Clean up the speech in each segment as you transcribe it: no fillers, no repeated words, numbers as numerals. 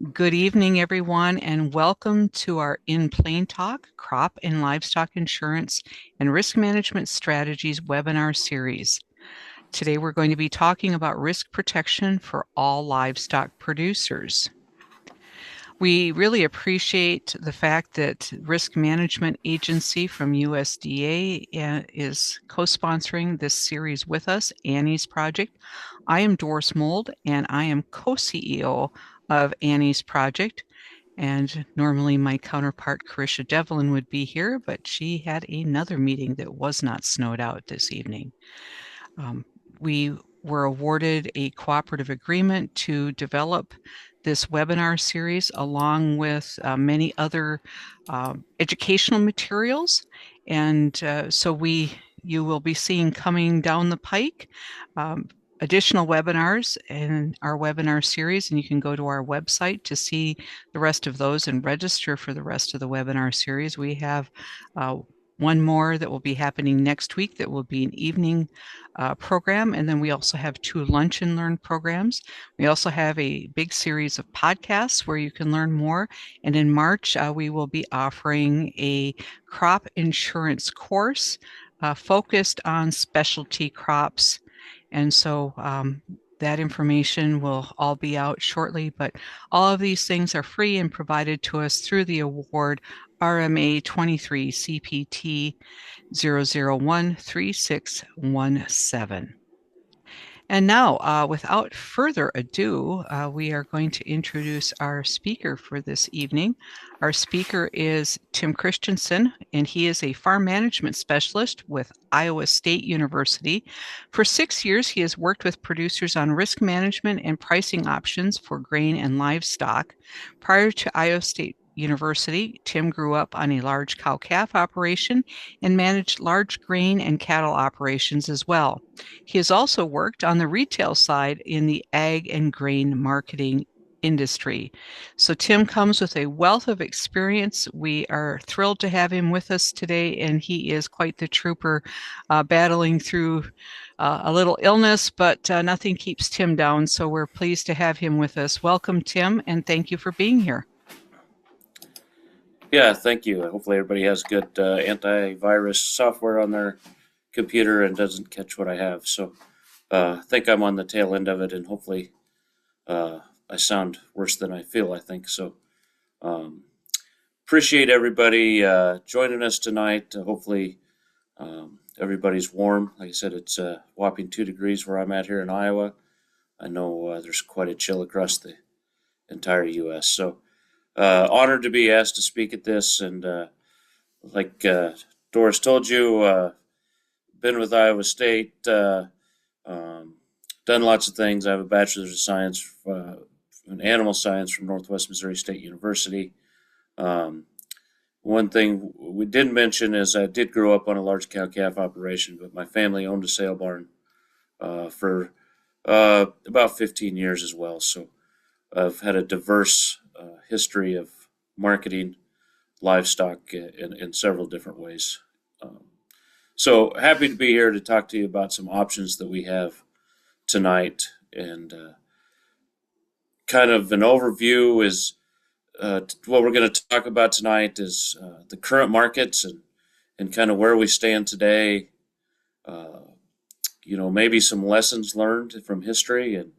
Good evening, everyone, and welcome to our In Plain Talk Crop and Livestock Insurance and Risk Management Strategies webinar series. Today, we're going to be talking about risk protection for all livestock producers. We really appreciate the fact that Risk Management Agency from USDA is co-sponsoring this series with us, Annie's Project. I am Doris Mold, and I am co-CEO of Annie's Project. And normally my counterpart, Carisha Devlin, would be here, but she had another meeting that was not snowed out this evening. We were awarded a cooperative agreement to develop this webinar series along with many other educational materials. And so you will be seeing coming down the pike additional webinars in our webinar series, and you can go to our website to see the rest of those and register for the rest of the webinar series. We have one more that will be happening next week that will be an evening program, and then we also have 2 lunch and learn programs. We also have a big series of podcasts where you can learn more, and in March we will be offering a crop insurance course focused on specialty crops. And so that information will all be out shortly, but all of these things are free and provided to us through the award RMA 23 CPT 0013617. And now, without further ado, we are going to introduce our speaker for this evening. Our speaker is Tim Christensen, and he is a farm management specialist with Iowa State University. For 6 years, he has worked with producers on risk management and pricing options for grain and livestock. Prior to Iowa State University, Tim grew up on a large cow-calf operation and managed large grain and cattle operations as well. He has also worked on the retail side in the ag and grain marketing industry. So Tim comes with a wealth of experience. We are thrilled to have him with us today, and he is quite the trooper, battling through a little illness, but nothing keeps Tim down. So we're pleased to have him with us. Welcome, Tim, and thank you for being here. Yeah, thank you. Hopefully everybody has good antivirus software on their computer and doesn't catch what I have. So I think I'm on the tail end of it, and hopefully I sound worse than I feel, I think. So appreciate everybody joining us tonight. Hopefully everybody's warm. Like I said, it's whopping 2 degrees where I'm at here in Iowa. I know there's quite a chill across the entire U.S. So honored to be asked to speak at this, and like Doris told you, been with Iowa State, done lots of things. I have a bachelor's of science in animal science from Northwest Missouri State University. One thing we didn't mention is I did grow up on a large cow-calf operation, but my family owned a sale barn for about 15 years as well. So I've had a diverse history of marketing livestock in several different ways. So happy to be here to talk to you about some options that we have tonight, and kind of an overview is what we're going to talk about tonight is the current markets and kind of where we stand today. Maybe some lessons learned from history, and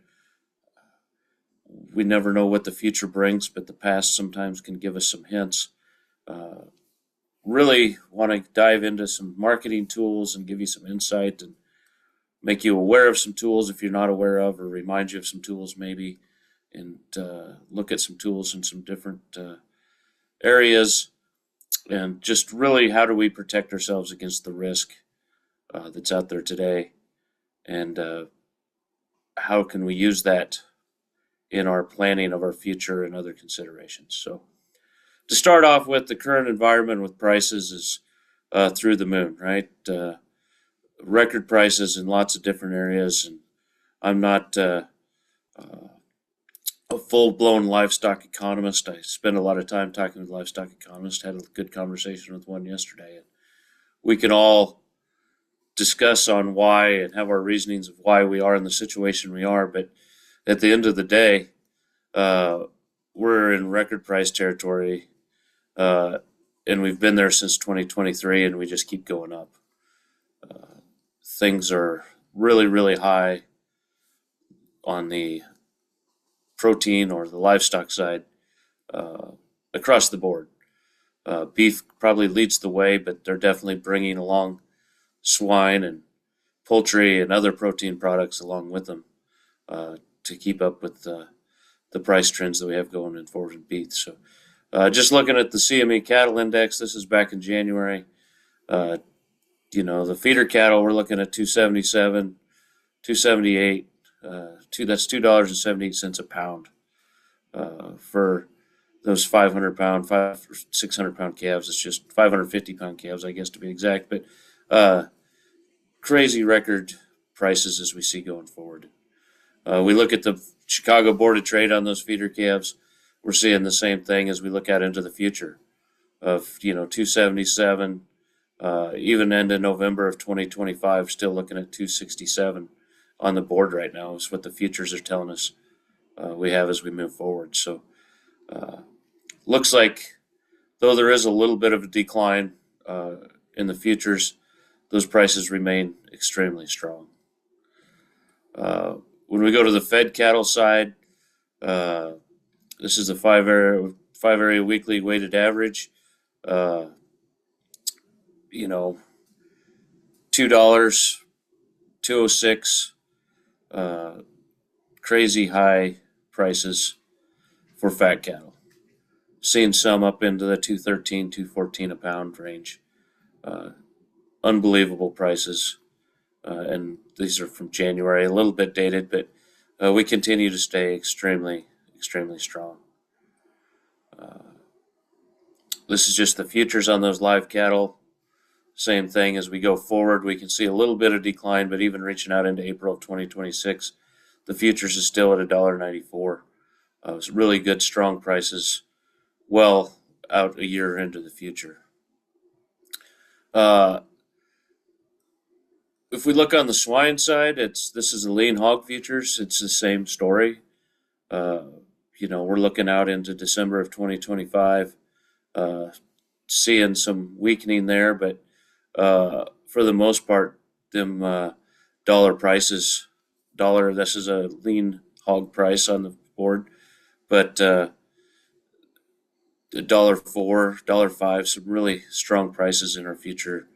we never know what the future brings, but the past sometimes can give us some hints. Really want to dive into some marketing tools and give you some insight and make you aware of some tools if you're not aware of, or remind you of some tools maybe, and look at some tools in some different areas, and just really how do we protect ourselves against the risk that's out there today, and how can we use that in our planning of our future and other considerations. So to start off with, the current environment with prices is through the moon, right? Record prices in lots of different areas, and I'm not a full-blown livestock economist. I spend a lot of time talking with livestock economists. Had a good conversation with one yesterday, and we can all discuss on why and have our reasonings of why we are in the situation we are. But at the end of the day, we're in record price territory, uh, and we've been there since 2023, and we just keep going up. Things are really, really high on the protein or the livestock side uh, across the board. Beef probably leads the way, but they're definitely bringing along swine and poultry and other protein products along with them to keep up with the price trends that we have going in forward in beef. So, just looking at the CME cattle index, this is back in January. Uh, the feeder cattle, we're looking at 277, 278. That's $2.78 a pound for those 500-pound, 600-pound calves. It's just 550-pound calves, I guess, to be exact. But crazy record prices as we see going forward. We look at the Chicago Board of Trade on those feeder calves. We're seeing the same thing as we look out into the future of 277, even into November of 2025, still looking at 267 on the board right now is what the futures are telling us we have as we move forward. So looks like though there is a little bit of a decline in the futures, those prices remain extremely strong. When we go to the fed cattle side, this is the five area weekly weighted average. $2, 206, crazy high prices for fat cattle. Seeing some up into the 213, 214 a pound range. Unbelievable prices. And these are from January, a little bit dated, but we continue to stay extremely, extremely strong. This is just the futures on those live cattle. Same thing as we go forward, we can see a little bit of decline, but even reaching out into April of 2026, the futures is still at $1.94. It's really good, strong prices, well out a year into the future. If we look on the swine side, this is the lean hog futures. It's the same story. We're looking out into December of 2025, seeing some weakening there, but for the most part, them dollar prices, this is a lean hog price on the board, but $1.04, $1.05, some really strong prices in our future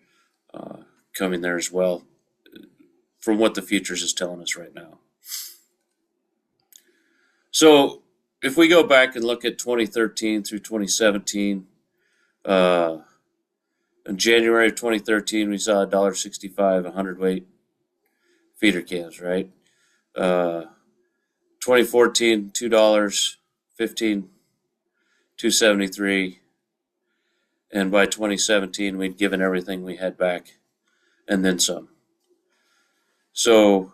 coming there as well, from what the futures is telling us right now. So if we go back and look at 2013 through 2017, in January of 2013, we saw $1.65 a hundredweight feeder calves, right? 2014, $2, 15, 273, and by 2017, we'd given everything we had back, and then some. So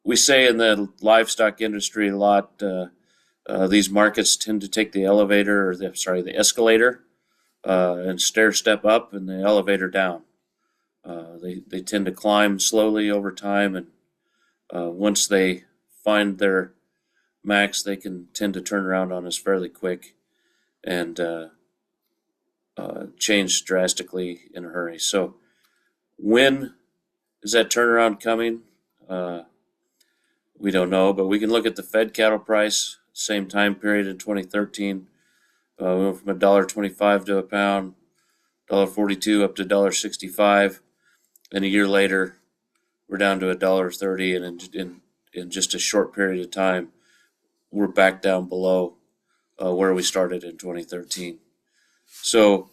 we say in the livestock industry a lot, these markets tend to take the escalator, and stair step up and the elevator down. They tend to climb slowly over time, and once they find their max, they can tend to turn around on us fairly quick and change drastically in a hurry. So when is that turnaround coming? We don't know, but we can look at the fed cattle price, same time period in 2013. We went from $1.25 to a pound, $1.42 up to $1.65, and a year later, we're down to $1.30, and in just a short period of time, we're back down below where we started in 2013. So,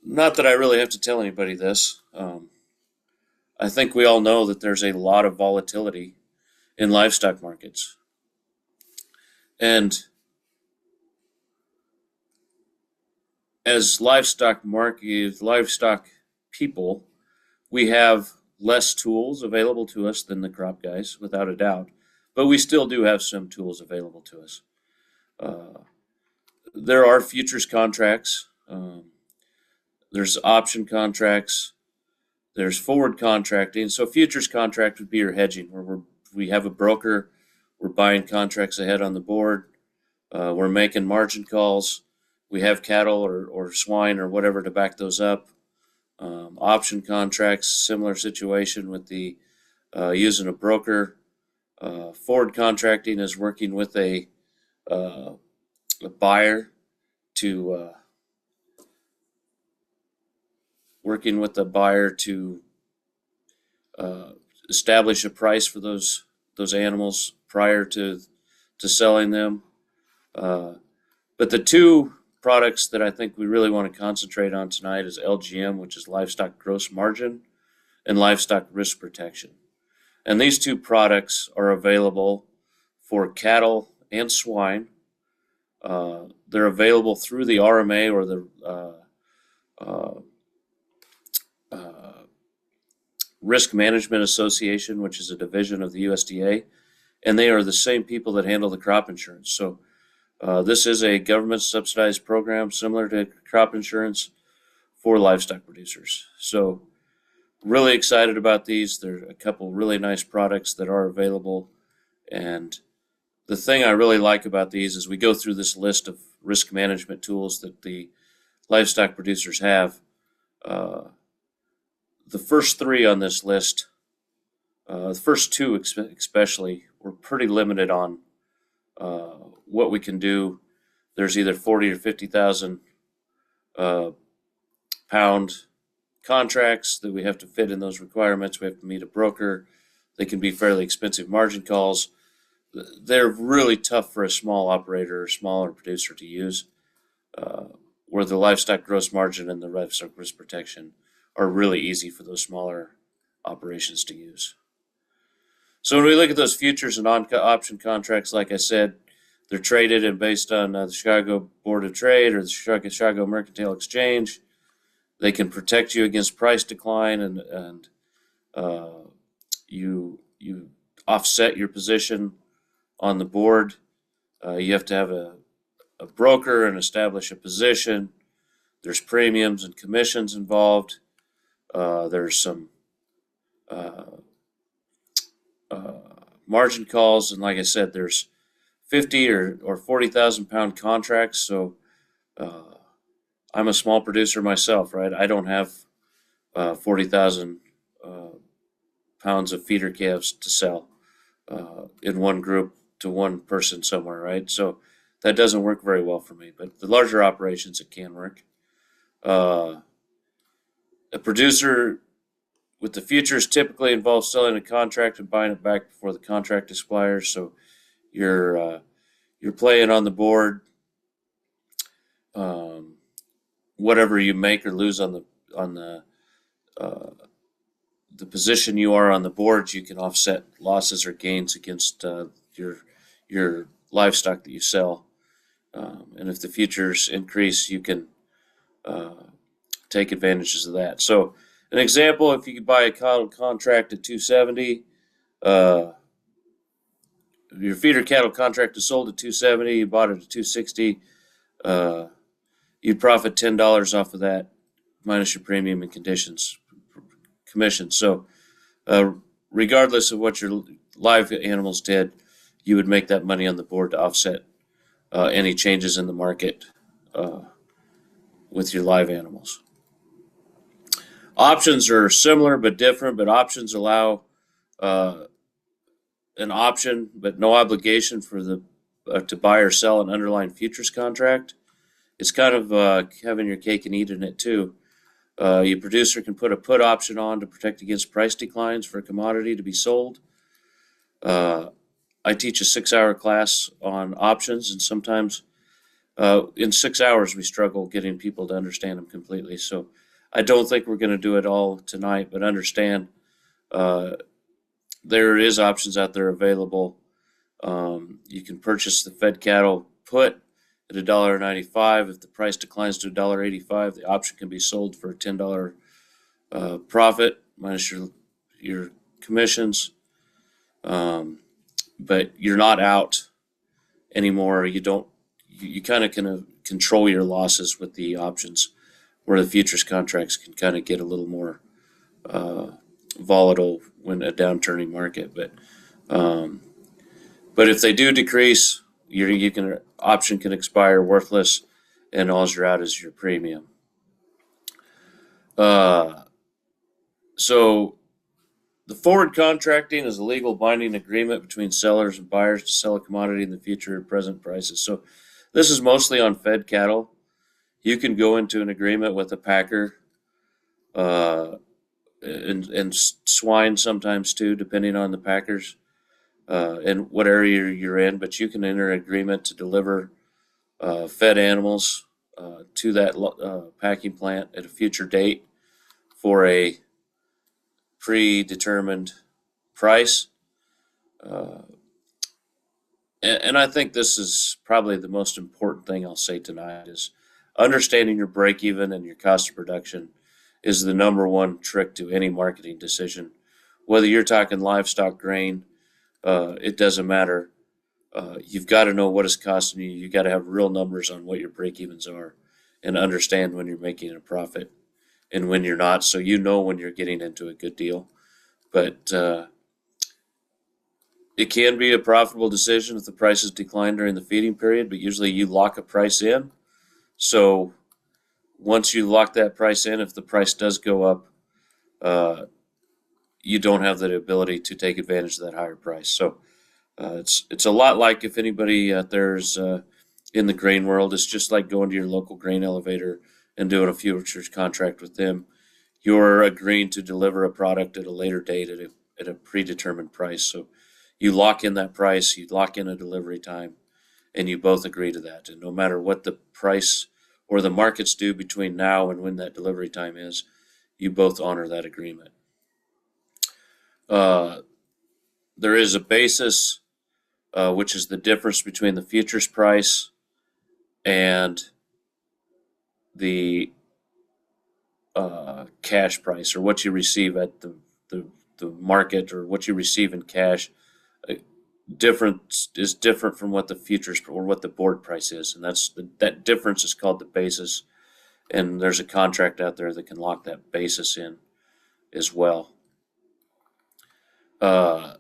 not that I really have to tell anybody this. I think we all know that there's a lot of volatility in livestock markets. And as livestock people, we have less tools available to us than the crop guys, without a doubt. But we still do have some tools available to us. There are futures contracts. There's option contracts. There's forward contracting. So futures contract would be your hedging, where we have a broker. We're buying contracts ahead on the board. We're making margin calls. We have cattle or swine or whatever to back those up. Option contracts, similar situation with the using a broker. Forward contracting is working with a buyer to establish a price for those animals prior to selling them. But the two products that I think we really want to concentrate on tonight is LGM, which is livestock gross margin, and livestock risk protection. And these two products are available for cattle and swine. They're available through the RMA or the Risk Management Association, which is a division of the USDA, and they are the same people that handle the crop insurance. So this is a government subsidized program similar to crop insurance for livestock producers. So really excited about these. There are a couple really nice products that are available. And the thing I really like about these is we go through this list of risk management tools that the livestock producers have. The first three on this list, the first two especially, we're pretty limited on what we can do. There's either 40 or 50,000 pound contracts that we have to fit in those requirements. We have to meet a broker. They can be fairly expensive margin calls. They're really tough for a small operator or smaller producer to use, where the livestock gross margin and the livestock risk protection are really easy for those smaller operations to use. So when we look at those futures and option contracts, like I said, they're traded and based on the Chicago Board of Trade or the Chicago Mercantile Exchange. They can protect you against price decline, and you offset your position on the board. You have to have a broker and establish a position. There's premiums and commissions involved. There's some margin calls, and like I said, there's 50 or 40,000 pound contracts. So I'm a small producer myself, right? I don't have 40,000 pounds of feeder calves to sell in one group to one person somewhere, right? So that doesn't work very well for me. But the larger operations, it can work. A producer with the futures typically involves selling a contract and buying it back before the contract expires. So you're playing on the board. Whatever you make or lose on the position you are on the board, you can offset losses or gains against your livestock that you sell. And if the futures increase, you can take advantages of that. So an example, if you could buy a cattle contract at 270, your feeder cattle contract is sold at 270, you bought it at 260, you'd profit $10 off of that minus your premium and commission. So regardless of what your live animals did, you would make that money on the board to offset any changes in the market with your live animals. Options are similar but different, but options allow an option but no obligation for the to buy or sell an underlying futures contract. It's kind of having your cake and eating it too. Your producer can put a put option on to protect against price declines for a commodity to be sold. I teach a 6-hour class on options, and sometimes in 6 hours we struggle getting people to understand them completely. So I don't think we're going to do it all tonight, but understand there is options out there available. You can purchase the fed cattle put at $1.95. If the price declines to $1.85, the option can be sold for a $10 profit minus your commissions. But you're not out anymore. You kind of can control your losses with the options, where the futures contracts can kind of get a little more volatile when a downturning market. But But if they do decrease, you can option can expire worthless, and all you're out is your premium. Uh, so the forward contracting is a legal binding agreement between sellers and buyers to sell a commodity in the future at present prices. So this is mostly on fed cattle. You can go into an agreement with a packer, uh, and swine sometimes too, depending on the packers and what area you're in. But you can enter an agreement to deliver fed animals to that packing plant at a future date for a predetermined price. Uh, and I think this is probably the most important thing I'll say tonight is understanding your break even and your cost of production is the number one trick to any marketing decision. Whether you're talking livestock, grain, it doesn't matter. You've got to know what it's costing you. You got to have real numbers on what your break evens are and understand when you're making a profit and when you're not, so you know when you're getting into a good deal. But it can be a profitable decision if the prices decline during the feeding period, but usually you lock a price in. So once you lock that price in, if the price does go up, uh, you don't have the ability to take advantage of that higher price. So it's a lot like if anybody out there is in the grain world, it's just like going to your local grain elevator and doing a futures contract with them. You're agreeing to deliver a product at a later date at a predetermined price. So you lock in that price, you lock in a delivery time, and you both agree to that. And no matter what the price or the markets do between now and when that delivery time is, you both honor that agreement. Uh, there is a basis, which is the difference between the futures price and the cash price, or what you receive at the market, or what you receive in cash. Difference is different from what the futures or what the board price is, and that difference is called the basis. And there's a contract out there that can lock that basis in as well. Uh,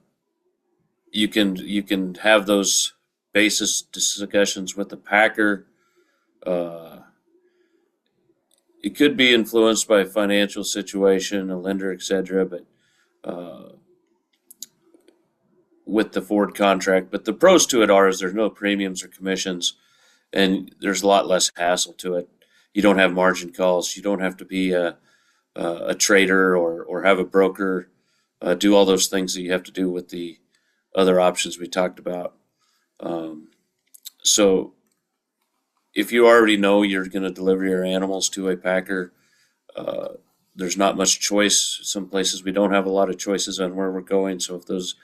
you can have those basis discussions with the packer. Uh, it could be influenced by a financial situation, a lender, etc. But with the forward contract, but the pros to it are is there's no premiums or commissions, and there's a lot less hassle to it. You don't have margin calls. You don't have to be a trader or have a broker do all those things that you have to do with the other options we talked about. Um, so if you already know you're going to deliver your animals to a packer, uh, there's not much choice. Some places we don't have a lot of choices on where we're going. So if those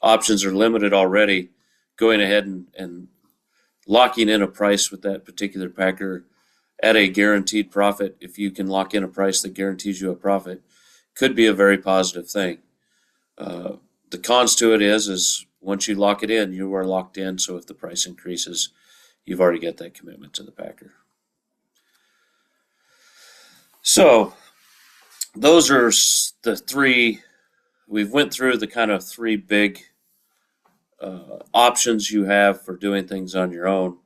options are limited already, going ahead and locking in a price with that particular packer at a guaranteed profit, if you can lock in a price that guarantees you a profit, could be a very positive thing. Uh, the cons to it is once you lock it in, you are locked in. So if the price increases, you've already got that commitment to the packer. So those are the three. We've went through the kind of three big options you have for doing things on your own.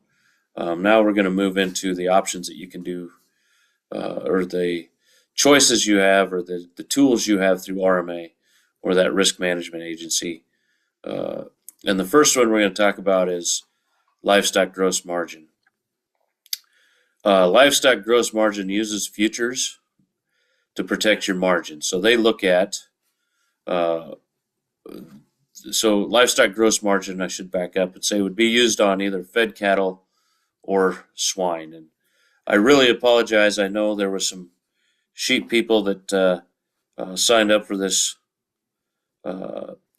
Now we're going to move into the options that you can do, or the choices you have, or the tools you have through RMA or that risk management agency. Uh, and the first one we're going to talk about is livestock gross margin. Livestock gross margin uses futures to protect your margin. So they look at, uh, so livestock gross margin, I should back up and say, would be used on either fed cattle or swine. And I really apologize. I know there were some sheep people that signed up for this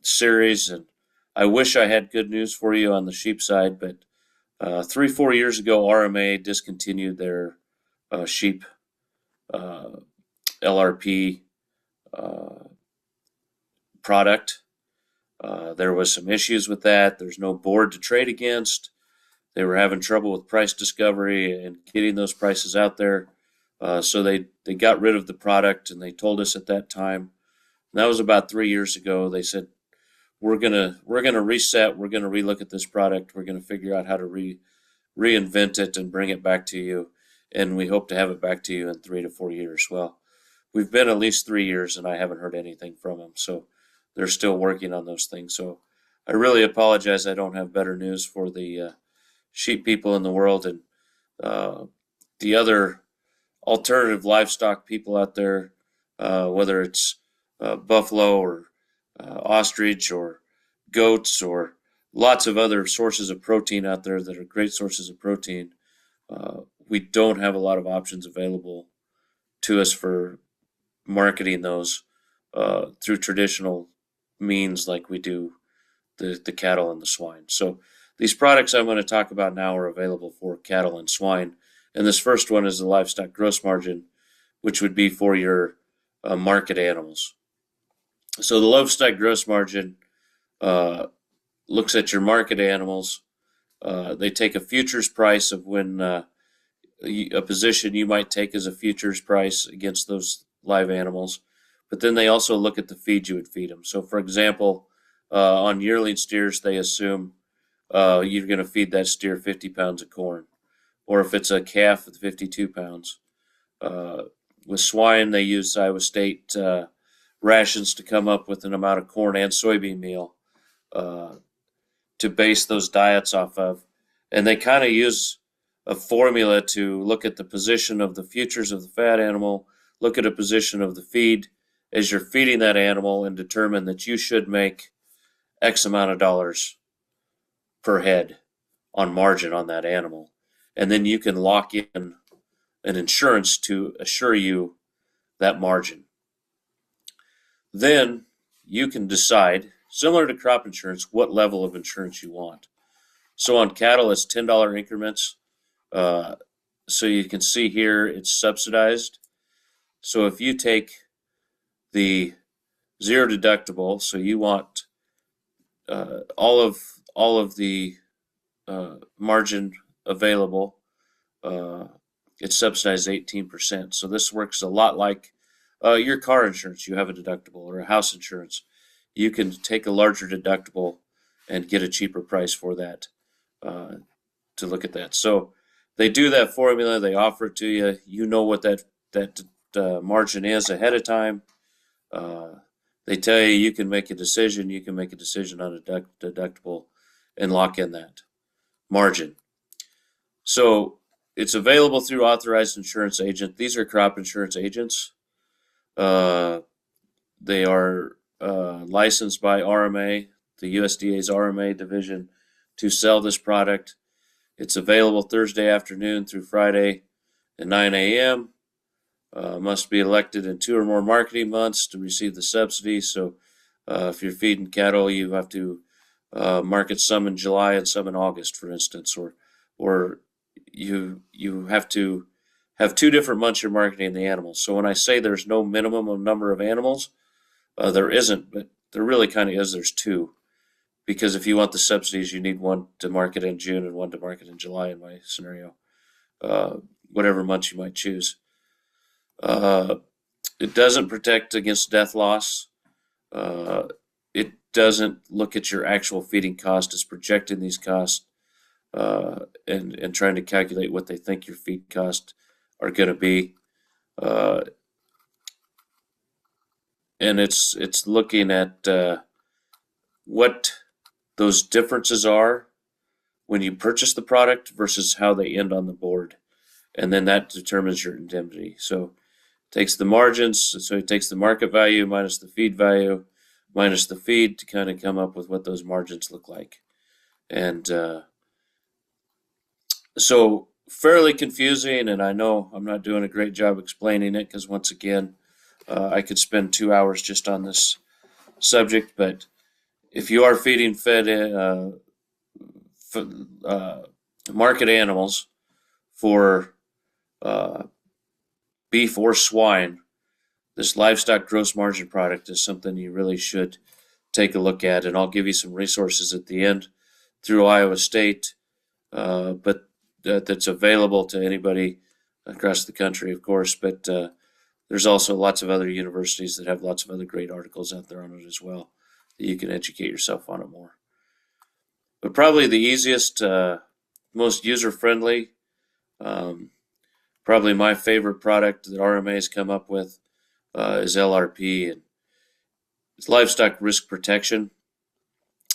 series, and I wish I had good news for you on the sheep side, but 3-4 years ago, RMA discontinued their sheep LRP product. There was some issues with that. There's no board to trade against. They were having trouble with price discovery and getting those prices out there. So they got rid of the product, and they told us at that time, and that was about 3 years ago, they said, we're gonna reset. We're gonna relook at this product. We're gonna figure out how to reinvent it and bring it back to you. And we hope to have it back to you in 3 to 4 years. Well, we've been at least 3 years and I haven't heard anything from them. So they're still working on those things. So I really apologize. I don't have better news for the sheep people in the world and the other alternative livestock people out there, whether it's buffalo or ostrich or goats or lots of other sources of protein out there that are great sources of protein. We don't have a lot of options available to us for marketing those through traditional means like we do the cattle and the swine. So these products I'm going to talk about now are available for cattle and swine. And this first one is the livestock gross margin, which would be for your market animals. So the livestock gross margin looks at your market animals. They take a futures price of when a position you might take as a futures price against those live animals. But then they also look at the feed you would feed them. So, for example, on yearling steers, they assume you're going to feed that steer 50 pounds of corn. Or if it's a calf with 52 pounds. With swine, they use Iowa State rations to come up with an amount of corn and soybean meal to base those diets off of. And they kind of use a formula to look at the position of the futures of the fat animal, look at a position of the feed as you're feeding that animal, and determine that you should make X amount of dollars per head on margin on that animal. And then you can lock in an insurance to assure you that margin. Then you can decide, similar to crop insurance, what level of insurance you want. So on cattle, it's $10 increments. So you can see here it's subsidized. So if you take the zero deductible, so you want all of the margin available, it's subsidized 18%. So this works a lot like your car insurance. You have a deductible, or a house insurance. You can take a larger deductible and get a cheaper price for that to look at that. So they do that formula. They offer it to you. You know what that margin is ahead of time. They tell you you can make a decision. You can make a decision on a deductible and lock in that margin. So it's available through authorized insurance agent. These are crop insurance agents. They are licensed by RMA, the USDA's RMA division, to sell this product. It's available Thursday afternoon through Friday at 9 a.m. Must be elected in 2 or more marketing months to receive the subsidy. So if you're feeding cattle, you have to market some in July and some in August, for instance, or you have to have 2 different months you're marketing the animals. So when I say there's no minimum of number of animals, there isn't, but there really kind of is. There's 2, because if you want the subsidies, you need one to market in June and one to market in July in my scenario, whatever month you might choose. It doesn't protect against death loss. It doesn't look at your actual feeding cost. It's projecting these costs and trying to calculate what they think your feed costs are going to be. And it's looking at what those differences are when you purchase the product versus how they end on the board. And then that determines your indemnity. So it takes the margins, so it takes the market value minus the feed value, minus the feed to kind of come up with what those margins look like. And so fairly confusing, and I know I'm not doing a great job explaining it because, once again, I could spend 2 hours just on this subject. But if you are feeding market animals for beef or swine, this livestock gross margin product is something you really should take a look at. And I'll give you some resources at the end through Iowa State, but that's available to anybody across the country, of course. But there's also lots of other universities that have lots of other great articles out there on it as well. you can educate yourself on it more. But probably the easiest, most user-friendly, um, probably my favorite product that RMA has come up with is LRP, and it's Livestock Risk Protection.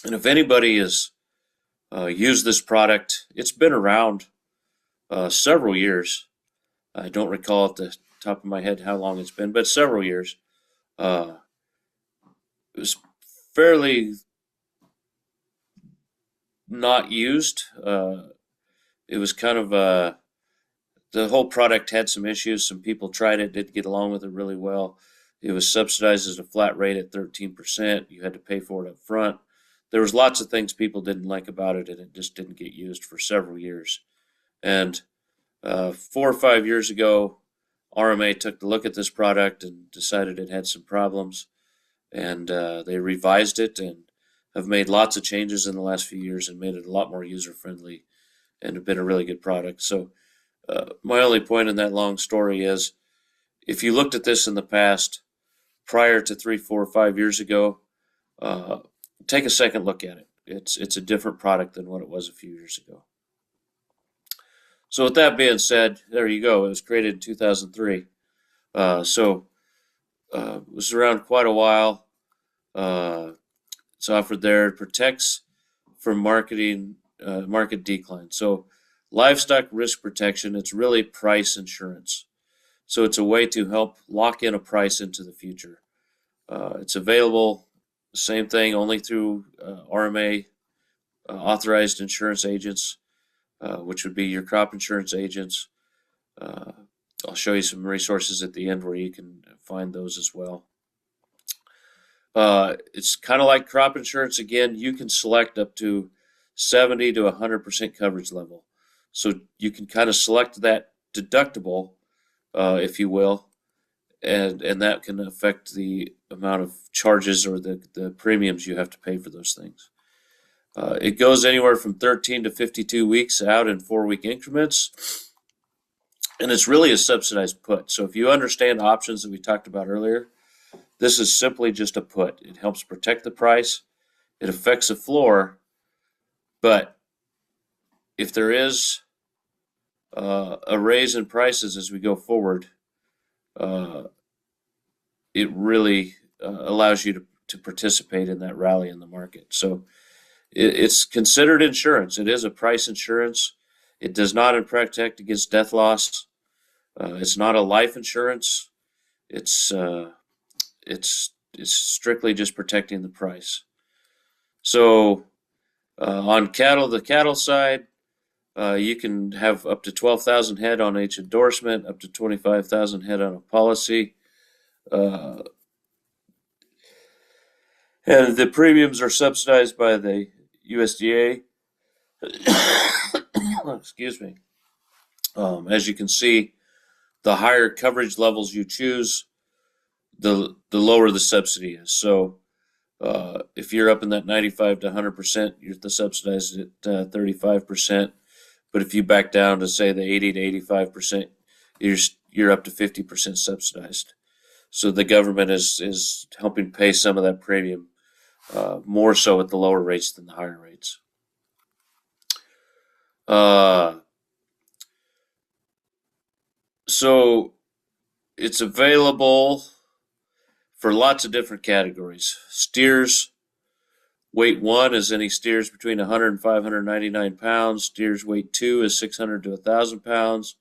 And if anybody has used this product, it's been around several years. I don't recall at the top of my head how long it's been, but several years. Uh, it was fairly not used. It was kind of the whole product had some issues. Some people tried it, didn't get along with it really well. It was subsidized at a flat rate at 13%. You had to pay for it up front. There was lots of things people didn't like about it, and it just didn't get used for several years. And 4 or 5 years ago, RMA took a look at this product and decided it had some problems, and they revised it and have made lots of changes in the last few years and made it a lot more user friendly and have been a really good product. So my only point in that long story is if you looked at this in the past, prior to 3, 4, 5 years ago, uh, take a second look at it. It's a different product than what it was a few years ago. So with that being said, there you go. It was created in 2003. It was around quite a while. Uh, it's offered there. It protects from market decline. So livestock risk protection, it's really price insurance. So it's a way to help lock in a price into the future. It's available, same thing, only through RMA authorized insurance agents, which would be your crop insurance agents. Uh, I'll show you some resources at the end where you can find those as well. It's kind of like crop insurance. Again, you can select up to 70 to 100% coverage level. So you can kind of select that deductible, if you will, and that can affect the amount of charges or the premiums you have to pay for those things. It goes anywhere from 13 to 52 weeks out in 4-week increments, and it's really a subsidized put. So if you understand options that we talked about earlier, this is simply just a put. It helps protect the price. It affects the floor, but if there is a raise in prices as we go forward, uh, it really allows you to participate in that rally in the market. So it's considered insurance. It is a price insurance. It does not protect against death loss. It's not a life insurance. It's strictly just protecting the price. So on cattle, the cattle side, you can have up to 12,000 head on each endorsement, up to 25,000 head on a policy. And the premiums are subsidized by the USDA. Excuse me. As you can see, the higher coverage levels you choose, the lower the subsidy is. So if you're up in that 95 to 100%, you're subsidized at 35%. But if you back down to say the 80 to 85%, you're up to 50% subsidized. So the government is helping pay some of that premium, more so at the lower rates than the higher rates. So it's available for lots of different categories. Steers, weight 1 is any steers between 100 and 599 pounds. Steers weight 2 is 600 to 1,000 pounds.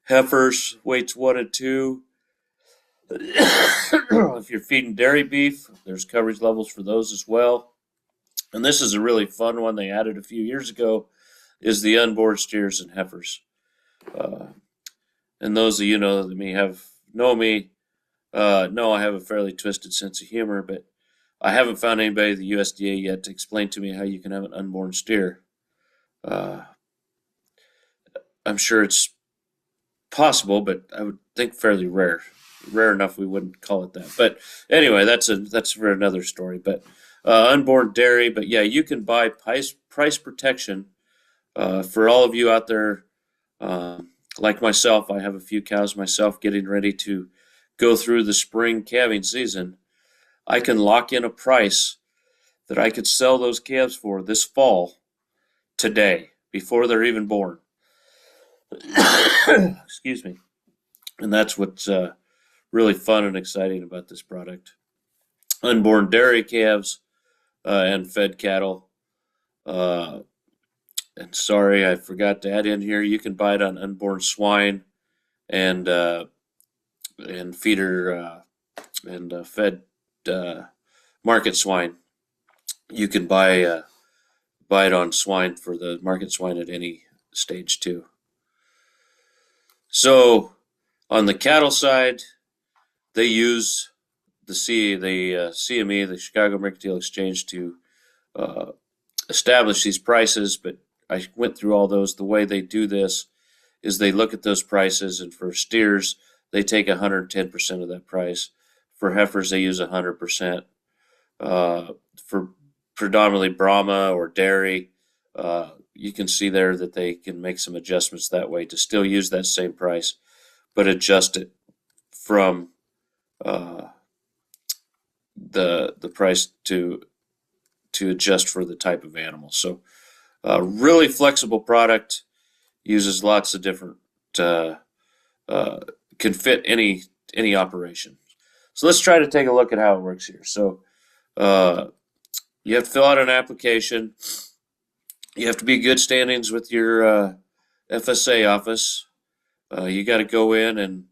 Heifers, weights 1 and 2. If you're feeding dairy beef, there's coverage levels for those as well. And this is a really fun one they added a few years ago, is the unborn steers and heifers. And those of you know me know I have a fairly twisted sense of humor, but I haven't found anybody at the USDA yet to explain to me how you can have an unborn steer. I'm sure it's possible, but I would think fairly rare. Rare enough we wouldn't call it that. But anyway, that's for another story. But unborn dairy, but yeah, you can buy price protection for all of you out there. Like myself, I have a few cows myself getting ready to go through the spring calving season. I can lock in a price that I could sell those calves for this fall, today, before they're even born. Excuse me. And that's what's really fun and exciting about this product. Unborn dairy calves and fed cattle. And sorry, I forgot to add in here. You can buy it on unborn swine and feeder and fed market swine. You can buy it on swine for the market swine at any stage too. So on the cattle side, they use the CME, the Chicago Mercantile Exchange, to establish these prices. But I went through all those. The way they do this is they look at those prices, and for steers, they take 110% of that price. For heifers, they use 100%. For predominantly Brahma or dairy, you can see there that they can make some adjustments that way to still use that same price, but adjust it from the price to adjust for the type of animal. So really flexible product, uses lots of different can fit any operation. So let's try to take a look at how it works here. So you have to fill out an application. You have to be in good standings with your FSA office. You got to go in and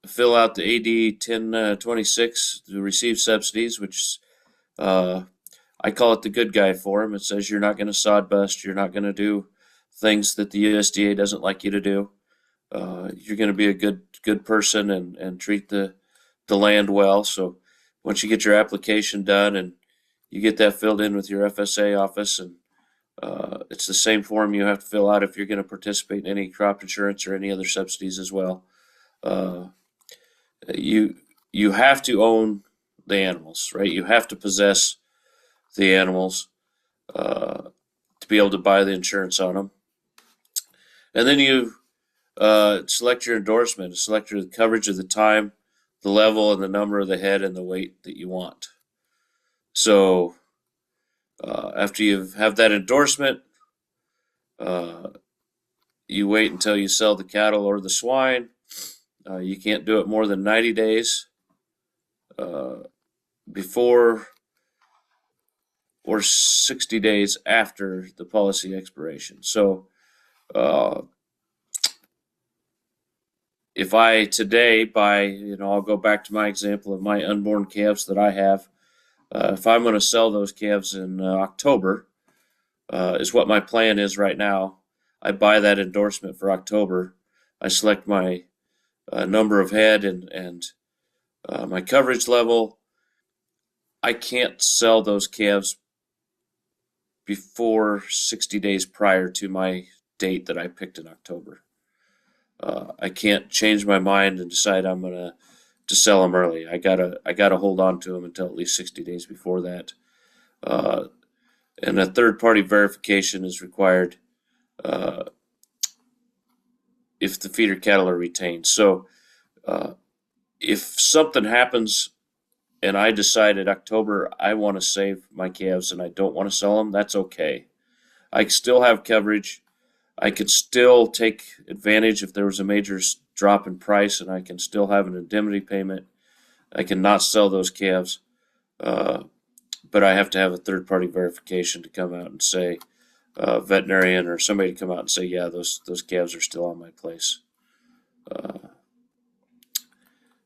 fill out the AD 1026 to receive subsidies, which I call it the good guy form. It says you're not going to sod bust. You're not going to do things that the USDA doesn't like you to do. You're going to be a good person and treat the land well. So once you get your application done and you get that filled in with your FSA office, and it's the same form you have to fill out if you're going to participate in any crop insurance or any other subsidies as well. You have to own the animals, right? You have to possess the animals to be able to buy the insurance on them. And then you select your endorsement, select your coverage of the time, the level, and the number of the head and the weight that you want. So after you have that endorsement, you wait until you sell the cattle or the swine. You can't do it more than 90 days before or 60 days after the policy expiration. So if I today buy, I'll go back to my example of my unborn calves that I have. If I'm going to sell those calves in October, is what my plan is right now. I buy that endorsement for October. I select my number of head and my coverage level. I can't sell those calves before 60 days prior to my date that I picked in October. I can't change my mind and decide I'm going to sell them early. I gotta hold on to them until at least 60 days before that. And a third-party verification is required if the feeder cattle are retained. So if something happens and I decide in October I want to save my calves and I don't want to sell them, that's okay. I still have coverage. I could still take advantage if there was a major drop in price, and I can still have an indemnity payment. I cannot sell those calves, but I have to have a third-party verification to come out and say, veterinarian or somebody to come out and say, yeah, those calves are still on my place.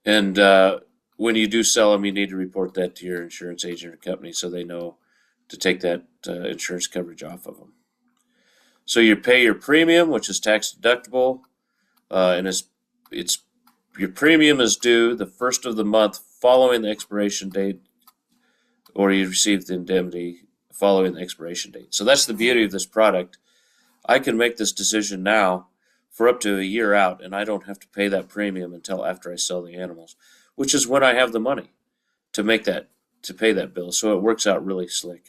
And when you do sell them, you need to report that to your insurance agent or company so they know to take that insurance coverage off of them. So you pay your premium, which is tax deductible, and it's your premium is due the first of the month following the expiration date, or you receive the indemnity following the expiration date. So that's the beauty of this product. I can make this decision now for up to a year out, and I don't have to pay that premium until after I sell the animals, which is when I have the money to pay that bill. So it works out really slick.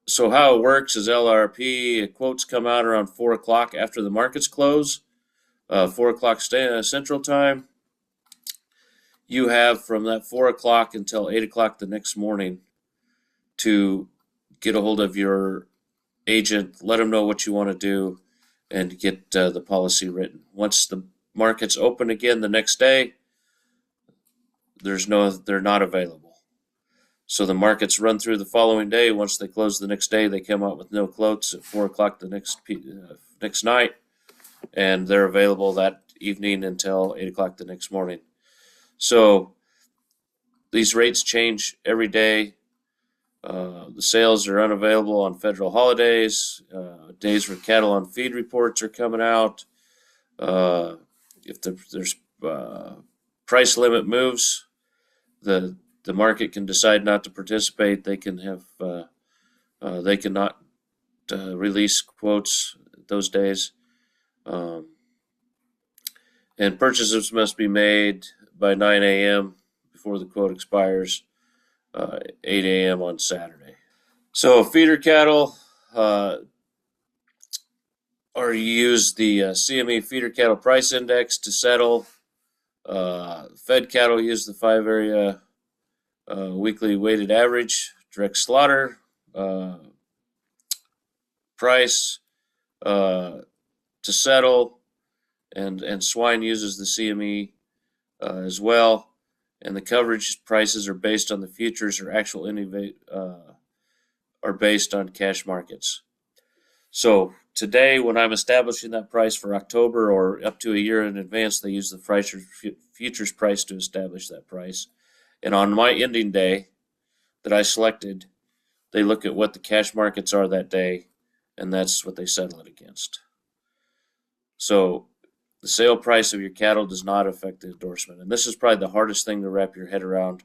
So how it works is LRP quotes come out around 4 o'clock after the markets close, 4 o'clock Central Time. you have from that 4 o'clock until 8 o'clock the next morning to get a hold of your agent, let them know what you want to do, and get the policy written. Once the market's open again the next day, they're not available. So the markets run through the following day. Once they close the next day, they come out with no quotes at 4 o'clock the next night, and they're available that evening until 8 o'clock the next morning. So these rates change every day. The sales are unavailable on federal holidays. Days where cattle on feed reports are coming out. If there's price limit moves, the market can decide not to participate. They can have they cannot release quotes those days, and purchases must be made by 9 a.m. before the quote expires, 8 a.m. on Saturday. So feeder cattle or you use the CME feeder cattle price index to settle. Fed cattle use the 5-area weekly weighted average direct slaughter price to settle, and swine uses the CME as well. And the coverage prices are based on the futures or actual are based on cash markets. So today, when I'm establishing that price for October or up to a year in advance, they use the futures price to establish that price. And on my ending day that I selected, they look at what the cash markets are that day, and that's what they settle it against. So the sale price of your cattle does not affect the endorsement. And this is probably the hardest thing to wrap your head around.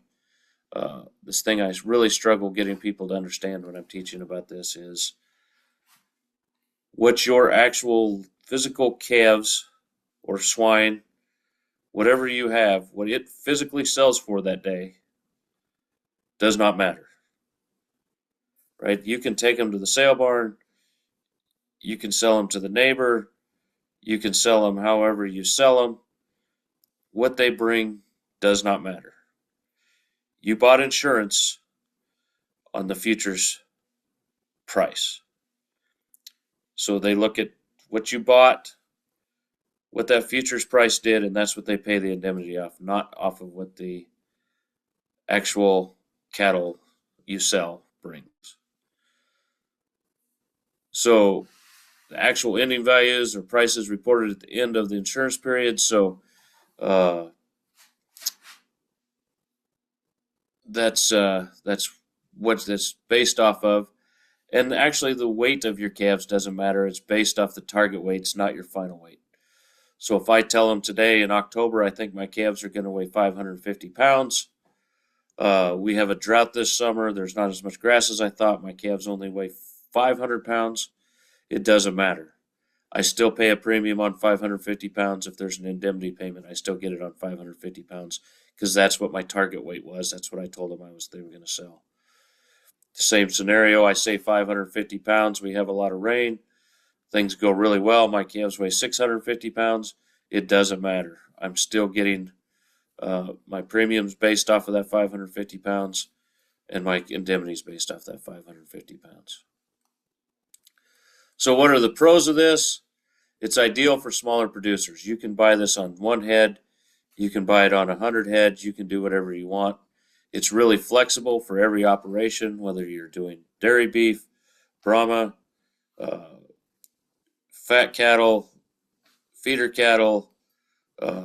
This thing I really struggle getting people to understand when I'm teaching about this is what your actual physical calves or swine, whatever you have, what it physically sells for that day does not matter. Right? You can take them to the sale barn, you can sell them to the neighbor, you can sell them however you sell them. What they bring does not matter. You bought insurance on the futures price. So they look at what you bought, what that futures price did, and that's what they pay the indemnity off, not off of what the actual cattle you sell brings. So the actual ending values or prices reported at the end of the insurance period. So that's what that's based off of. And actually, the weight of your calves doesn't matter. It's based off the target weights, not your final weight. So if I tell them today in October, I think my calves are going to weigh 550 pounds. We have a drought this summer. There's not as much grass as I thought. My calves only weigh 500 pounds. It doesn't matter. I still pay a premium on 550 pounds. If there's an indemnity payment, I still get it on 550 pounds because that's what my target weight was. That's what I told them they were going to sell. The same scenario, I say 550 pounds. We have a lot of rain. Things go really well. My calves weigh 650 pounds. It doesn't matter. I'm still getting my premiums based off of that 550 pounds and my indemnities based off that 550 pounds. So what are the pros of this? It's ideal for smaller producers. You can buy this on one head. You can buy it on 100 heads. You can do whatever you want. It's really flexible for every operation, whether you're doing dairy beef, Brahma, fat cattle, feeder cattle,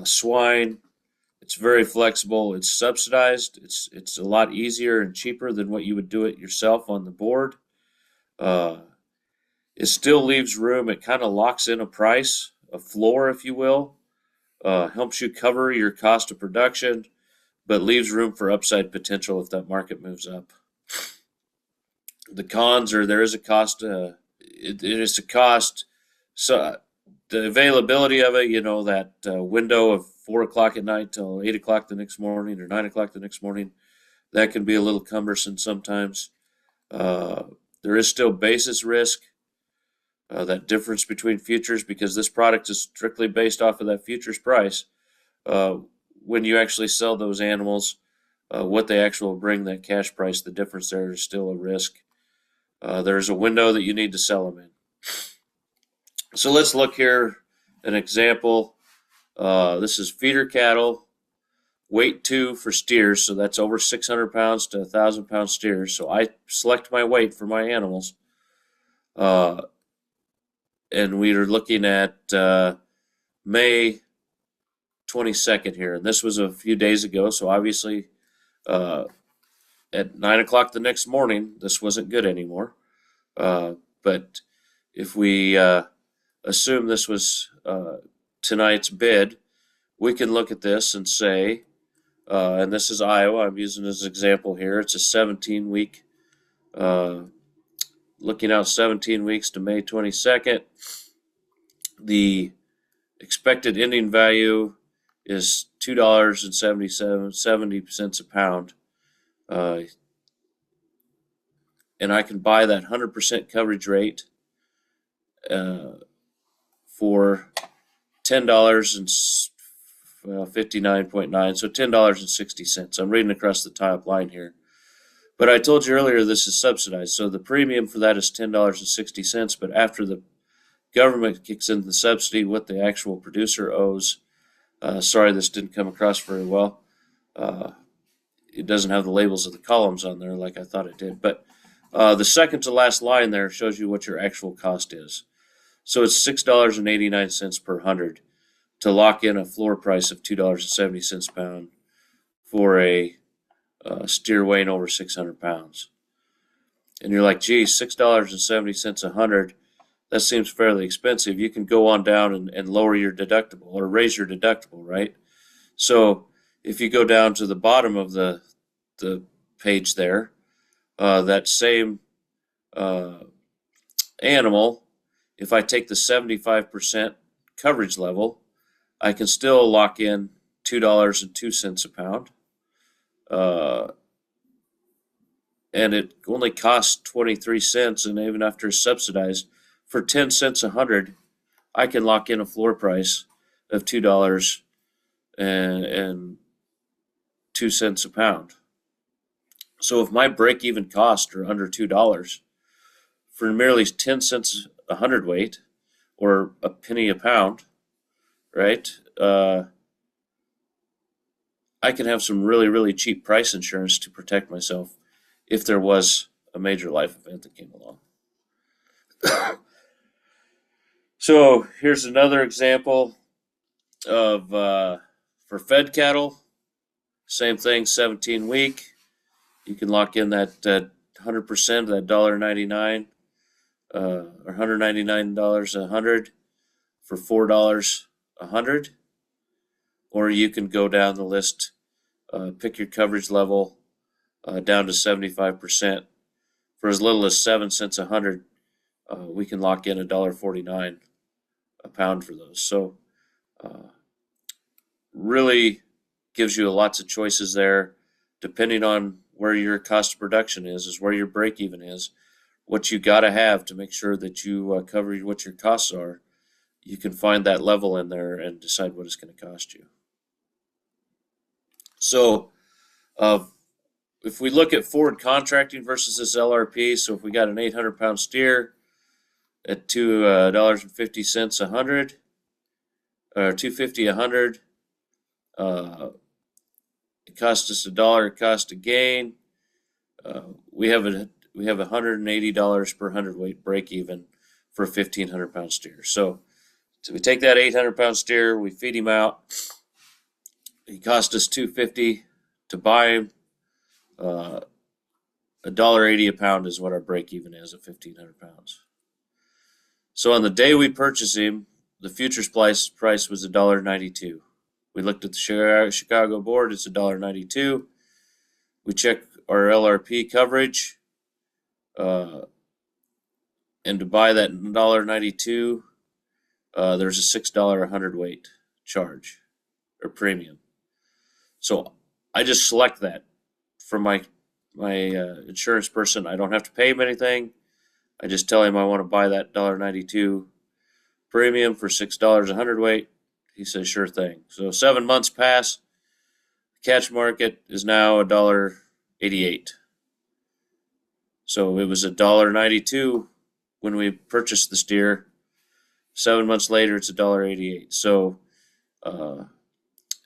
swine. It's very flexible. It's subsidized. It's a lot easier and cheaper than what you would do it yourself on the board. It still leaves room. It kind of locks in a price, a floor, if you will. Helps you cover your cost of production, but leaves room for upside potential if that market moves up. The cons are there is a cost. It is a cost. So the availability of it, that window of 4 o'clock at night till 8 o'clock the next morning or 9 o'clock the next morning, that can be a little cumbersome sometimes. There is still basis risk, that difference between futures, because this product is strictly based off of that futures price. when you actually sell those animals, what they actually bring, that cash price, the difference there is still a risk. There's a window that you need to sell them in. So let's look here, an example. This is feeder cattle, weight 2 for steers, so that's over 600 pounds to 1,000 pound steers. So I select my weight for my animals. And we are looking at May 22nd here. And this was a few days ago, so obviously at 9 o'clock the next morning, this wasn't good anymore. But if we assume this was tonight's bid, we can look at this and say, and this is Iowa, I'm using as an example here, it's a 17-week, looking out 17 weeks to May 22nd. The expected ending value is $2.70 a pound. And I can buy that 100% coverage rate for $10.59.9, so $10.60. I'm reading across the top line here. But I told you earlier this is subsidized, so the premium for that is $10.60, but after the government kicks in the subsidy, what the actual producer owes, sorry this didn't come across very well. It doesn't have the labels of the columns on there like I thought it did, but the second to last line there shows you what your actual cost is. So it's $6.89 per hundred to lock in a floor price of $2.70 a pound for a steer weighing over 600 pounds. And you're like, gee, $6.70 a hundred, that seems fairly expensive. You can go on down and lower your deductible or raise your deductible, right? So if you go down to the bottom of the page there, that same animal, if I take the 75% coverage level, I can still lock in $2.02 a pound. And it only costs 23 cents, and even after it's subsidized, for 10 cents a hundred, I can lock in a floor price of $2.02 a pound. So if my break-even costs are under $2 for merely 10 cents a hundredweight, or a penny a pound, right? I can have some really, really cheap price insurance to protect myself if there was a major life event that came along. So here's another example of for fed cattle, same thing, 17 week. You can lock in that 100%, that $1.99 or $199 a hundred for $4 a hundred. Or you can go down the list, pick your coverage level down to 75%. For as little as 7 cents a hundred, we can lock in $1.49 a pound for those. So really gives you lots of choices there, depending on where your cost of production is where your break even is, what you got to have to make sure that you cover what your costs are. You can find that level in there and decide what it's going to cost you. So if we look at forward contracting versus this LRP, so if we got an 800-pound steer at $2.50 a hundred, or $2.50 a hundred, it cost us $1. It cost a gain. We have $180 per hundredweight break even for a 1,500-pound steer. So we take that 800-pound steer, we feed him out. He cost us $2.50 to buy him. $1.80 a pound is what our break even is at 1,500 pounds. So on the day we purchased him, the futures price was $1.92. We looked at the Chicago board, it's $1.92. We check our LRP coverage, and to buy that $1.92, there's a $6 a hundredweight charge or premium. So I just select that from my insurance person. I don't have to pay him anything. I just tell him I want to buy that $1.92 premium for $6 a hundredweight. He says, sure thing. So 7 months pass. Catch market is now $1.88. So it was $1.92 when we purchased the steer. 7 months later, it's $1.88. So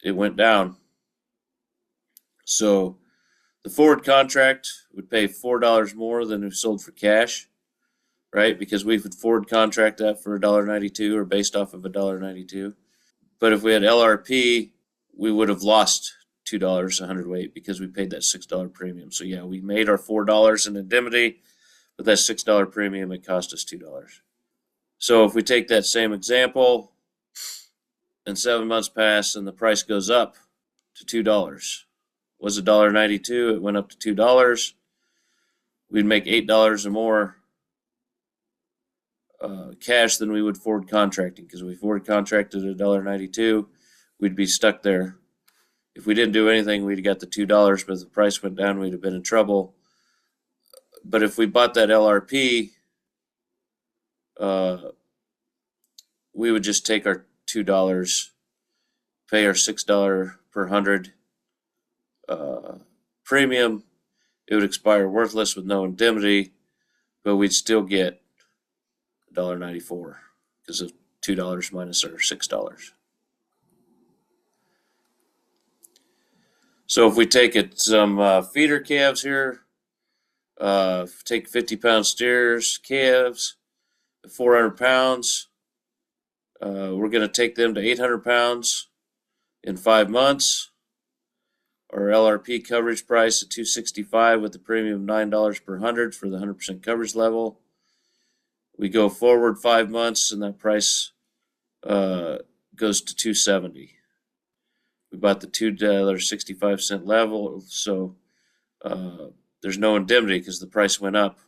it went down. So the forward contract would pay $4 more than we sold for cash, right? Because we would forward contract that for $1.92 or based off of $1.92. But if we had LRP, we would have lost $2 a hundredweight because we paid that $6 premium. So yeah, we made our $4 in indemnity, but that $6 premium, it cost us $2. So if we take that same example and 7 months pass and the price goes up to $2, was $1.92, it went up to $2, we'd make $8 or more cash than we would forward contracting, because we forward contracted $1.92, we'd be stuck there. If we didn't do anything, we'd got the $2, but if the price went down, we'd have been in trouble. But if we bought that LRP, we would just take our $2, pay our $6 per hundred premium. It would expire worthless with no indemnity, but we'd still get $1.94 because of $2 minus our $6. So if we take it some feeder calves here, take 50-pound steers, calves, 400 pounds. We're going to take them to 800 pounds in 5 months. Our LRP coverage price at $265 with the premium of $9 per hundred for the 100% coverage level. We go forward 5 months and that price goes to $270. We bought the $2.65 level, so there's no indemnity because the price went up.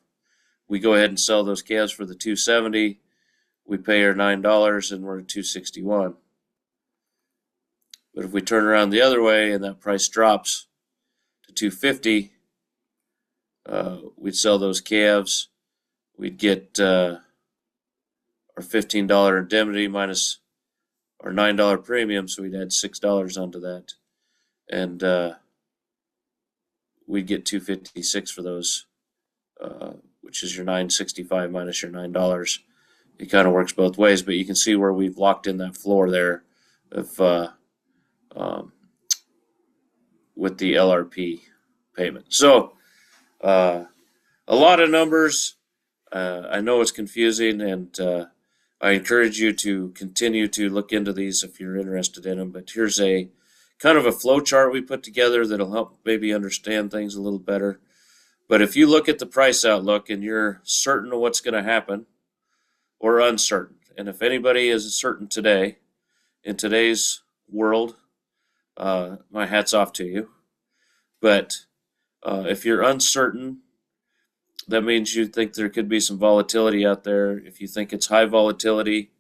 We go ahead and sell those calves for the $270. We pay our $9 and we're at $261. But if we turn around the other way and that price drops to $250, we'd sell those calves. We'd get our $15 indemnity minus our $9 premium, so we'd add $6 onto that, and we'd get $256 for those, which is your $965 minus your $9. It kind of works both ways, but you can see where we've locked in that floor there of with the LRP payment. So a lot of numbers. I know it's confusing, and I encourage you to continue to look into these if you're interested in them. But here's a kind of a flow chart we put together that'll help maybe understand things a little better. But if you look at the price outlook and you're certain of what's going to happen or uncertain, and if anybody is certain today, in today's world, my hat's off to you. But if you're uncertain, that means you think there could be some volatility out there. If you think it's high volatility,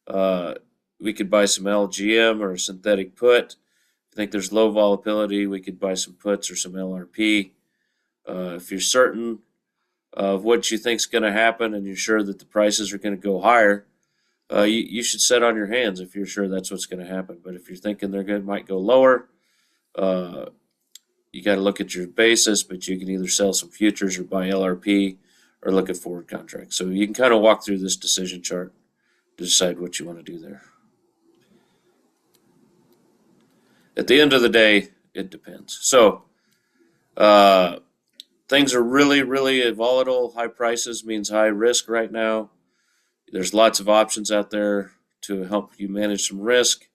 we could buy some LGM or a synthetic put. If you think there's low volatility, we could buy some puts or some LRP. If you're certain of what you think is going to happen and you're sure that the prices are going to go higher, you should sit on your hands if you're sure that's what's going to happen. But if you're thinking might go lower, you got to look at your basis, but you can either sell some futures or buy LRP or look at forward contracts. So you can kind of walk through this decision chart to decide what you want to do there. At the end of the day, it depends. So things are really, really volatile. High prices means high risk right now. There's lots of options out there to help you manage some risk,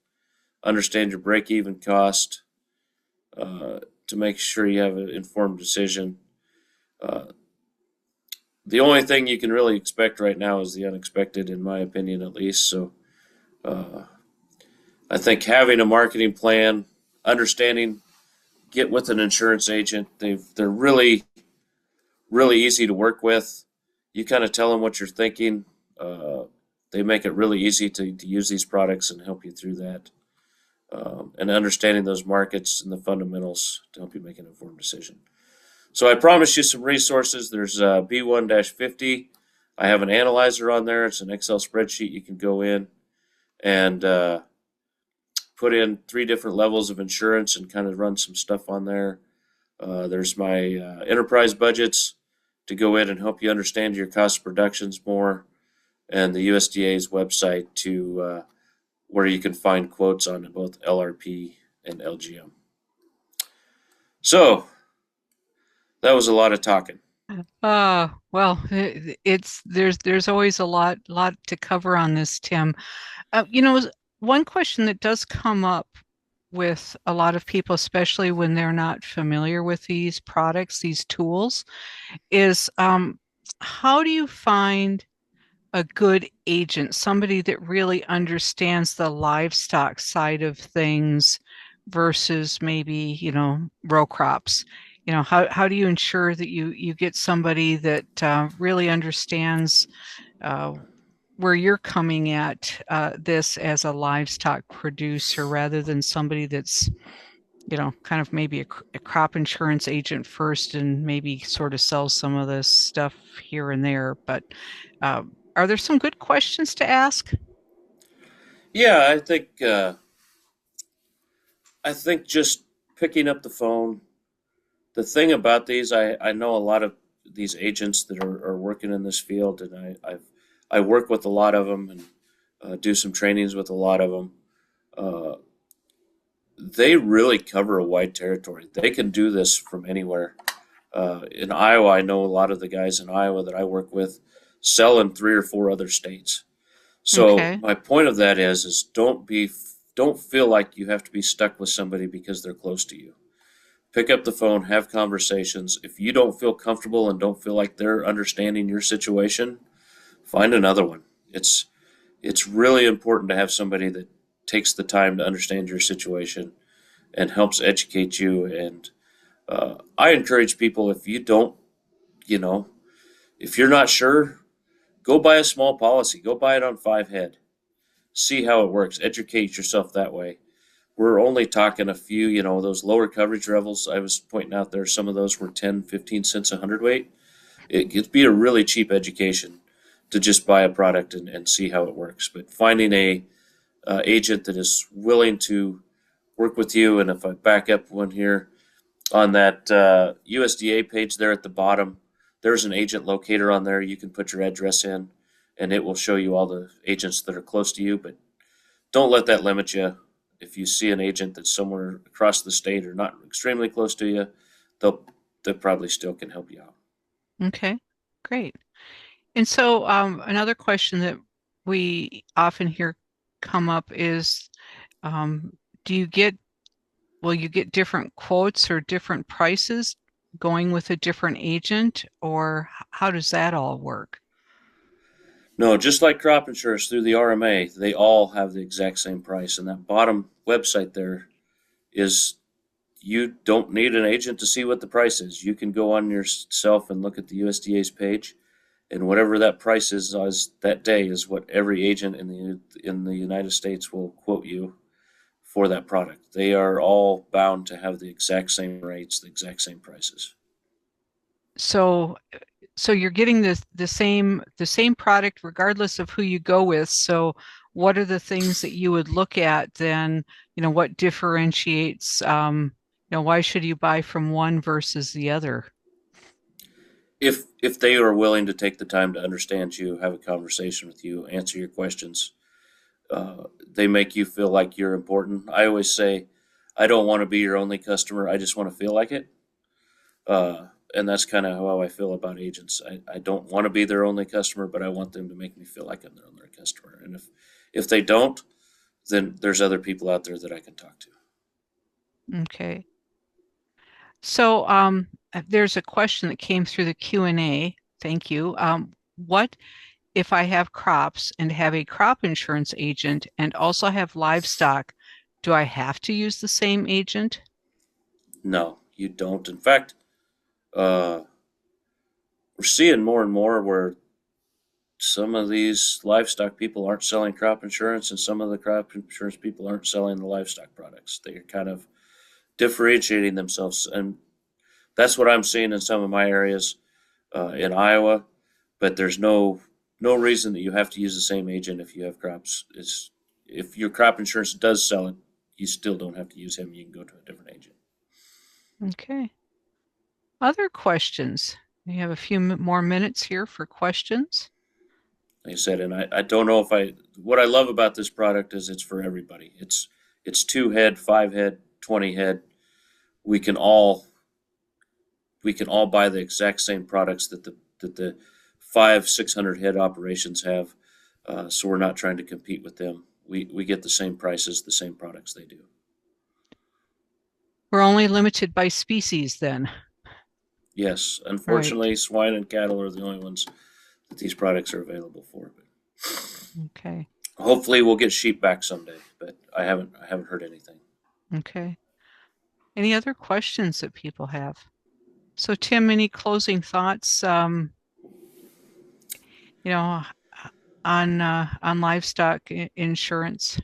understand your break-even cost, to make sure you have an informed decision. The only thing you can really expect right now is the unexpected, in my opinion, at least. So I think having a marketing plan, understanding, get with an insurance agent. They're really, really easy to work with. You kind of tell them what you're thinking. They make it really easy to use these products and help you through that. And understanding those markets and the fundamentals to help you make an informed decision. So I promised you some resources. There's B1-50. I have an analyzer on there. It's an Excel spreadsheet you can go in and put in 3 different levels of insurance and kind of run some stuff on there. There's my enterprise budgets to go in and help you understand your cost of productions more, and the USDA's website to where you can find quotes on both LRP and LGM. So that was a lot of talking. Well, it's there's always a lot to cover on this, Tim. One question that does come up with a lot of people, especially when they're not familiar with these products, these tools, is how do you find a good agent, somebody that really understands the livestock side of things versus maybe, row crops? How do you ensure that you get somebody that really understands uh, where you're coming at this as a livestock producer rather than somebody that's, kind of maybe a crop insurance agent first and maybe sort of sells some of this stuff here and there. But uh, are there some good questions to ask? Yeah, I think just picking up the phone. The thing about these, I know a lot of these agents that are working in this field, and I work with a lot of them and do some trainings with a lot of them. Uh, they really cover a wide territory. They can do this from anywhere. In Iowa, I know a lot of the guys in Iowa that I work with sell in 3 or 4 other states. So Okay. my point of that is don't feel like you have to be stuck with somebody because they're close to you. Pick up the phone, have conversations. If you don't feel comfortable and don't feel like they're understanding your situation, find another one. It's really important to have somebody that takes the time to understand your situation and helps educate you. And I encourage people, if you don't, you know, if you're not sure, go buy a small policy. Go buy it on 5 head. See how it works. Educate yourself that way. We're only talking a few, those lower coverage levels I was pointing out there. Some of those were 10, 15 cents a hundredweight. It'd be a really cheap education to just buy a product and see how it works. But finding a agent that is willing to work with you, and if I back up one here on that USDA page there at the bottom, there's an agent locator on there. You can put your address in, and it will show you all the agents that are close to you. But don't let that limit you. If you see an agent that's somewhere across the state or not extremely close to you, they'll they probably still can help you out. Okay. Great. And so another question that we often hear come up is, um, do you get, will you get different quotes or different prices going with a different agent, or how does that all work? No, just like crop insurance through the RMA, they all have the exact same price. And that bottom website there is you don't need an agent to see what the price is. You can go on yourself and look at the USDA's page, and whatever that price is that day is what every agent in the United States will quote you for that product. They are all bound to have the exact same rates, the exact same prices. So so you're getting the same product regardless of who you go with. So what are the things that you would look at then, what differentiates, why should you buy from one versus the other? If they are willing to take the time to understand you, have a conversation with you, answer your questions, they make you feel like you're important. I always say, I don't want to be your only customer. I just want to feel like it. And that's kind of how I feel about agents. I don't want to be their only customer, but I want them to make me feel like I'm their only customer. And if they don't, then there's other people out there that I can talk to. Okay. So there's a question that came through the Q&A. Thank you. What if I have crops and have a crop insurance agent and also have livestock? Do I have to use the same agent? No, you don't. In fact, uh, we're seeing more and more where some of these livestock people aren't selling crop insurance, and some of the crop insurance people aren't selling the livestock products. They're kind of differentiating themselves, and that's what I'm seeing in some of my areas in Iowa. But there's no reason that you have to use the same agent if you have crops. It's if your crop insurance does sell it, you still don't have to use him. You can go to a different agent. Okay. Other questions? We have a few more minutes here for questions. Like I said, and I don't know if what I love about this product is it's for everybody. It's 2 head, 5 head, 20 head. We can all buy the exact same products that the 500-600 head operations have. So we're not trying to compete with them. We get the same prices, the same products they do. We're only limited by species then. Yes, Right. unfortunately, swine and cattle are the only ones that these products are available for. But Okay. hopefully, we'll get sheep back someday. But I haven't heard anything. Okay. Any other questions that people have? So, Tim, any closing thoughts? You know, on livestock insurance.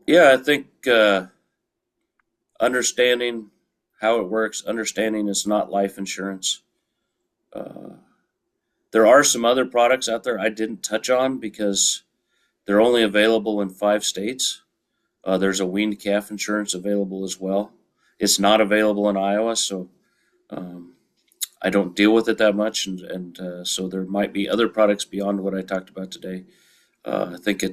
Yeah, I think understanding how it works, understanding it's not life insurance. Uh, there are some other products out there I didn't touch on because they're only available in 5 states. There's a weaned calf insurance available as well. It's not available in Iowa, so um, I don't deal with it that much, and so there might be other products beyond what I talked about today. I think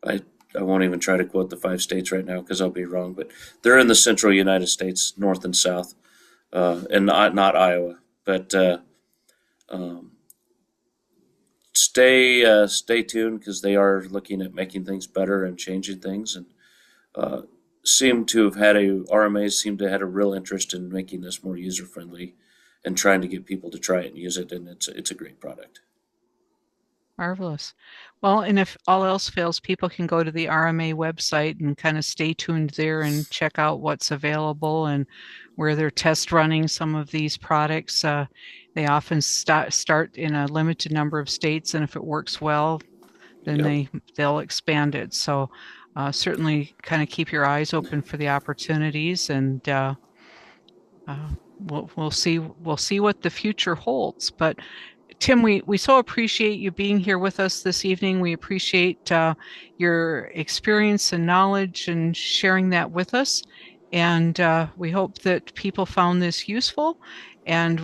I I won't even try to quote the 5 states right now because I'll be wrong, but they're in the central United States, north and south, and not Iowa. But um, stay tuned because they are looking at making things better and changing things, and uh, seem to have had RMAs seem to have had a real interest in making this more user friendly and trying to get people to try it and use it, and it's a great product. Marvelous. Well, and if all else fails, people can go to the RMA website and kind of stay tuned there and check out what's available and where they're test running some of these products. They often start in a limited number of states, and if it works well, then Yep. they'll expand it. So certainly kind of keep your eyes open for the opportunities, and we'll see what the future holds. But Tim, we so appreciate you being here with us this evening. We appreciate your experience and knowledge and sharing that with us. And we hope that people found this useful. And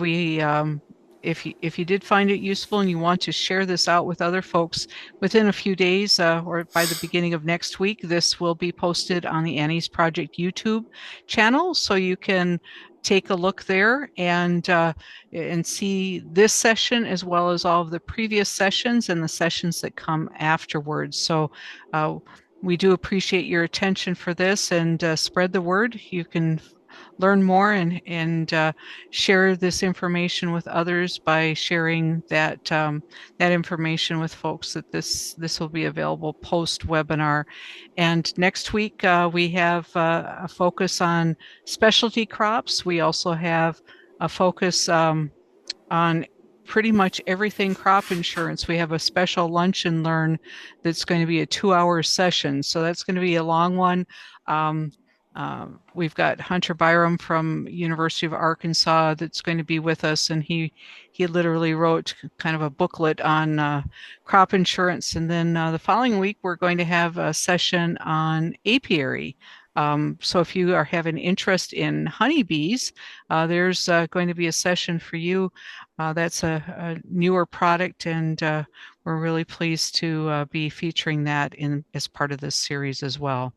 if you did find it useful and you want to share this out with other folks within a few days or by the beginning of next week, this will be posted on the Annie's Project YouTube channel. So you can take a look there and see this session as well as all of the previous sessions and the sessions that come afterwards. So we do appreciate your attention for this, and spread the word. You can learn more and share this information with others by sharing that information with folks that this will be available post webinar. And next week we have a focus on specialty crops. We also have a focus on pretty much everything crop insurance. We have a special lunch and learn that's going to be a 2-hour session. So that's going to be a long one. We've got Hunter Byram from University of Arkansas that's going to be with us, and he literally wrote kind of a booklet on crop insurance. And then the following week, we're going to have a session on apiary. So if you have an interest in honeybees, there's going to be a session for you. That's a newer product, and we're really pleased to be featuring that as part of this series as well.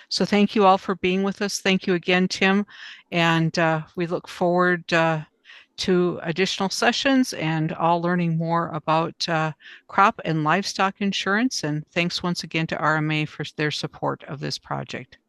So thank you all for being with us. Thank you again, Tim, and we look forward to additional sessions and all learning more about crop and livestock insurance. And thanks once again to RMA for their support of this project.